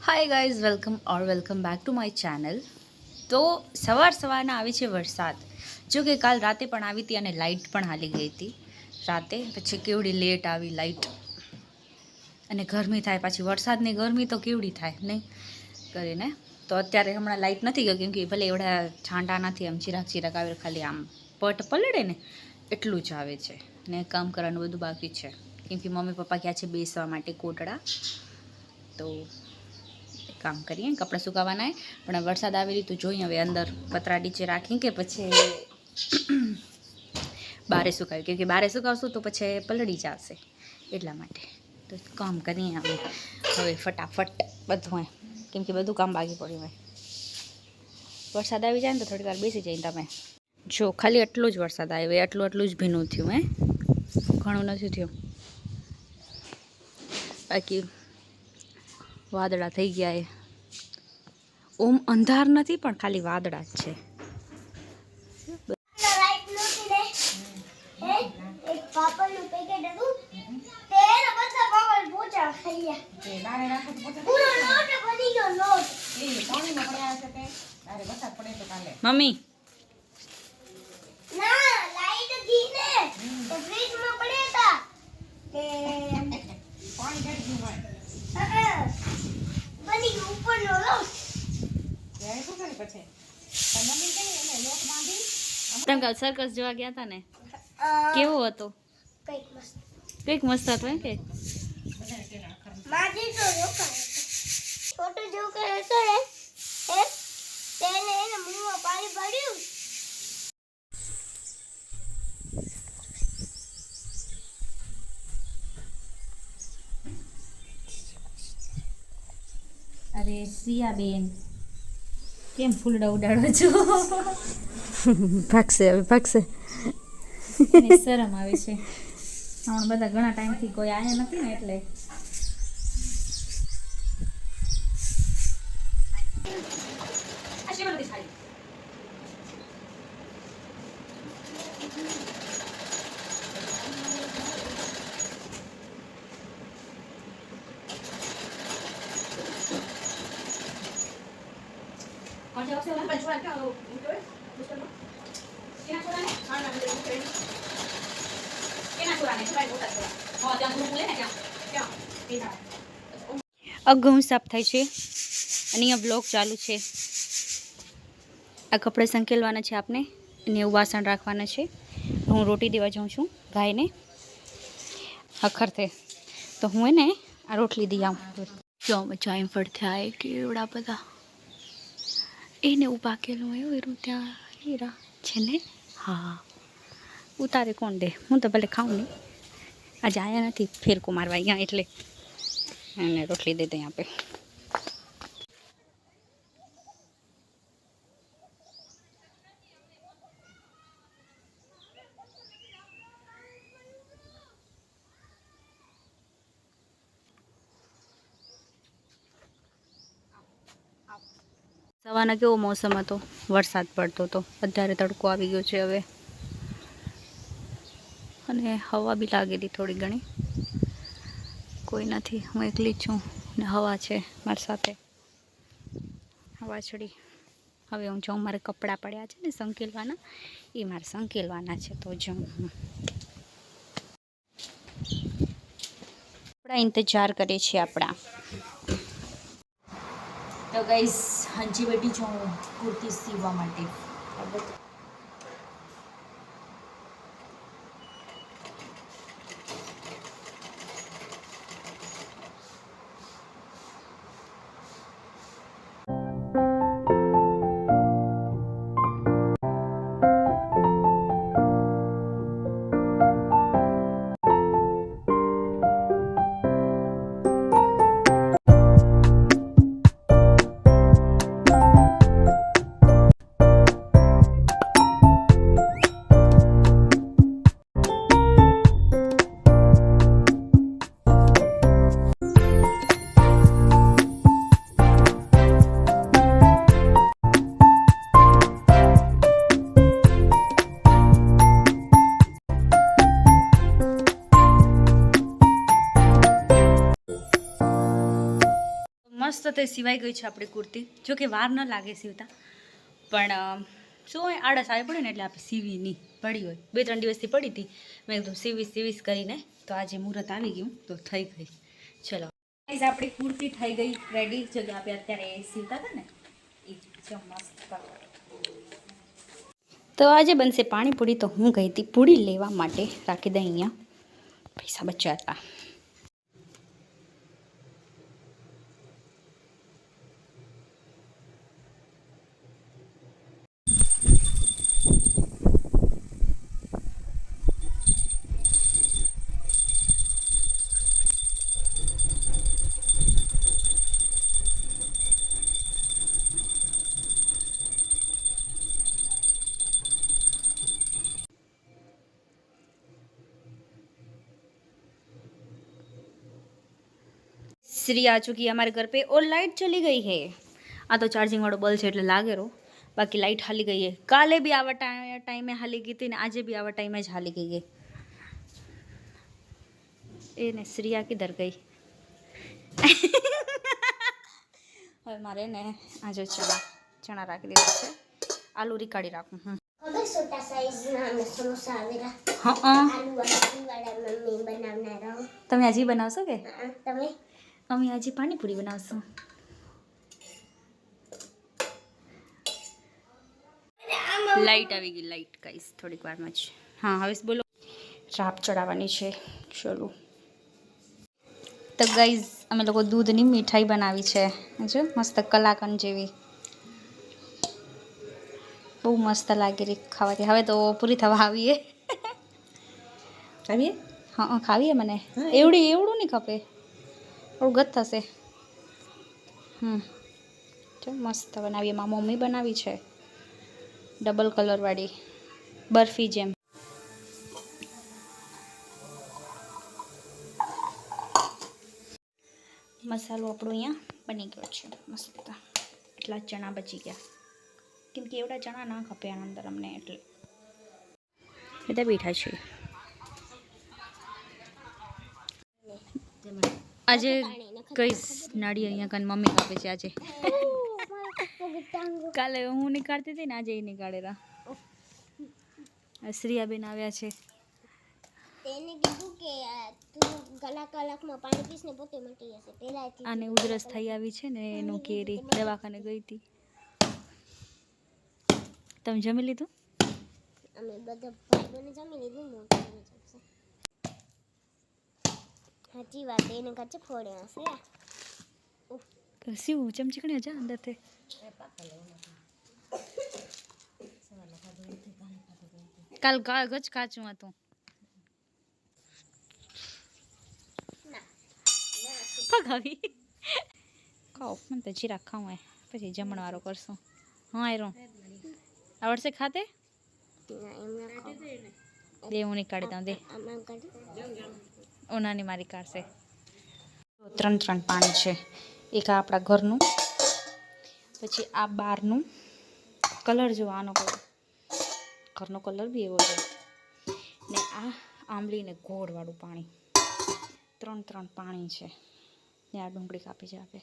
Hi guys, welcome back to my channel. તો સવારના આવી છે વરસાદ. જો કે કાલ રાતે પણ આવી હતી અને લાઇટ પણ હાલી ગઈ હતી રાતે. પછી કેવડી લેટ આવી લાઇટ, અને ગરમી થાય પાછી. વરસાદની ગરમી તો કેવડી થાય નહીં કરીને. તો અત્યારે હમણાં લાઇટ નથી ગઈ, કેમ કે ભલે એવડા છાંટા નથી, આમ ચિરાગ આવે, ખાલી આમ પટ પલળે ને એટલું જ આવે છે. ને કામ કરવાનું બધું બાકી છે, કેમ કે મમ્મી પપ્પા ગયા છે બેસવા માટે કોટડા. તો કામ કરીએ, કપડાં સુકાવાના. પણ વરસાદ આવેલી તો જોઈએ હવે અંદર પતરા નીચે રાખી કે પછી બારે સુકાવ્યું, કેમ કે બારે સુકાવશું તો પછી પલળી જશે, એટલા માટે. તો કામ કરીએ હવે ફટાફટ બધું, કેમ કે બધું કામ બાકી પડ્યું હોય. વરસાદ આવી જાય ને તો થોડી વાર બેસી જાય. તમે જો ખાલી એટલો જ વરસાદ આવ્યો, એટલું જ ભીનું થયું, ઘણું નથી થયું. બાકી વાદળા થઈ ગયા. ઓમ અંધાર નથી, પણ ખાલી વાદળા જ છે. મમ્મી તમે કાલ સર્કસ જોવા ગયા હતા ને, કેવો હતો? કઈક મસ્ત હતો એમ કે અરે સિયા બેન કેમ ફૂલડા ઉડાડો છો? ભાગશે એને શરમ આવે છે. હમણાં બધા ઘણા ટાઈમથી કોઈ આયા નથી ને એટલે. અઘઉં સાફ થાય છે અને અહીંયા બ્લોગ ચાલુ છે. આ કપડે સંકેલવાના છે આપને, અને એવું વાસણ રાખવાના છે. હું રોટી દેવા જાઉં છું ગાયને અખરતે, તો હું એને આ રોટલી દઈ આવું. જો જાયફળ થાય કેવડા બધા, એને ઊભા કેલું એવું ત્યાં હીરા છે ને. હા, ઉતારે કોણ દે? હું તો ભલે ખાઉં નહીં. આજે આયા નથી ફેરકો મારવા અહીંયા, એટલે એને રોટલી દે દઈ આપે. સવારના કેવો મોસમ હતો, વરસાદ પડતો હતો. અત્યારે તડકો આવી ગયો છે હવે, અને હવા બી લાગેલી થોડી ઘણી. કોઈ નથી, હું એકલી જ છું ને હવા છે મારી સાથે. હવા ચડી. હવે હું જાઉં, મારે કપડાં પડ્યા છે ને સંકેલવાના, એ મારે સંકેલવાના છે. તો જાઉં કપડા ઇંતજાર કરે છે આપણા. તો ગાઈસ, હજી બેઠી છું કુર્તી સીવવા માટે. મસ્ત તે સિવાય ગઈ છે આપણી કુર્તી. જો કે વાર ન લાગે સીવતા, પણ શું હોય આળસ આવી પડે ને એટલે આપણે સીવી નહીં, પડી હોય 2-3 દિવસથી પડી હતી. મેં કીધું સીવીશ કરીને તો આજે મુહૂર્ત આવી ગયું તો થઈ ગઈ. ચલો ગાઈઝ, આપણી કુર્તી થઈ ગઈ રેડી. જો કે આપણે અત્યારે સીવતા હતા ને એ જો મસ્ત. તો આજે બનશે પાણીપુરી. તો હું ગઈ હતી પૂરી લેવા માટે. રાખી દઈ અહીંયા, પૈસા બચ્યા હતા. श्री आ चुकी है हमारे घर पे और लाइट चली गई है. आ तो चार्जिंग वालों बल्ब है એટલે લાગે રો. बाकी लाइट हाली गई है. काले भी आवा टाइम हाली गई थी ने आज भी आवा टाइम ज हाली गई है. ए ने श्रिया किधर गई? હવે મારે ને આ જો ચણા રાખી દીધા છે. આલુ રીકાડી રાખું. હવે છોટા સાઈઝ ના સમોસા આવેલા. હા આલુ વાળા મમ્મી બનાવનારા. તમે હજી બનાવશો કે? તમે? અમે આજે પાણીપુરી બનાવશું. લાઈટ આવી ગઈ, લાઈટ ગાઈસ થોડીક વારમાં જ. હા હવે બોલો. રાપ ચડાવવાની છે. ચલો તો ગાઈઝ અમે લોકો દૂધની મીઠાઈ બનાવી છે. જો મસ્ત કલાકંદ જેવી, બહુ મસ્ત લાગી રહી ખાવાથી. હવે તો પૂરી થવા આવીએ. ખાવીએ? હા ખાવીએ. મને એવડું નહીં ખપે, થોડું ગત થશે. જો મસ્ત બનાવીએ. મારી મમ્મી બનાવી છે, ડબલ કલરવાળી બરફી જેમ. મસાલો આપણો અહીંયા બની ગયો છે મસ્ત. એટલા ચણા બચી ગયા, કેમ કે એવડા ચણા ના ખપે આના અંદર અમને, એટલે બધા બેઠા છે. આજે કઈ નાડી અહીંયા કાન મમ્મી કાપે છે આજે. કાલે હું નીકાળતી હતી ને આજે એ નીકાળેલા. શ્રીયાબેન આવ્યા છે. તેને કીધું કે તું કલાકમાં પાણી પીસ ને પોતે મટી જશે. પહેલાથી આને ઉધરસ થઈ આવી છે ને એનું કેરી દવાખાને ગઈ હતી. તમે જમી લીધું? અમે બધા ભાઈઓને જમી લીધું. મોટું જમશે. સાચી વાત, એને કાચે ફોડે હશે. શિવ ચમચી કણી જા અંદર તે કાલ ગજ કાચું હતું. પગાવી ખાઓ મને તો જીરા ખાવું હોય પછી જમણવારો કરશું. હા એરો આવડશે ખાતે? દે હું નીકાળી દઉં. દે ઓનાની મારી કાઢશે. 3 પાણી છે. એક આપણા ઘરનું, પછી આ બહારનું. કલર જો આનો કલર, ઘરનો કલર બી એવો છે. ને આ આંબલી ને ગોળવાળું પાણી. 3 પાણી છે. ને આ ડુંગળી કાપી છે આપણે.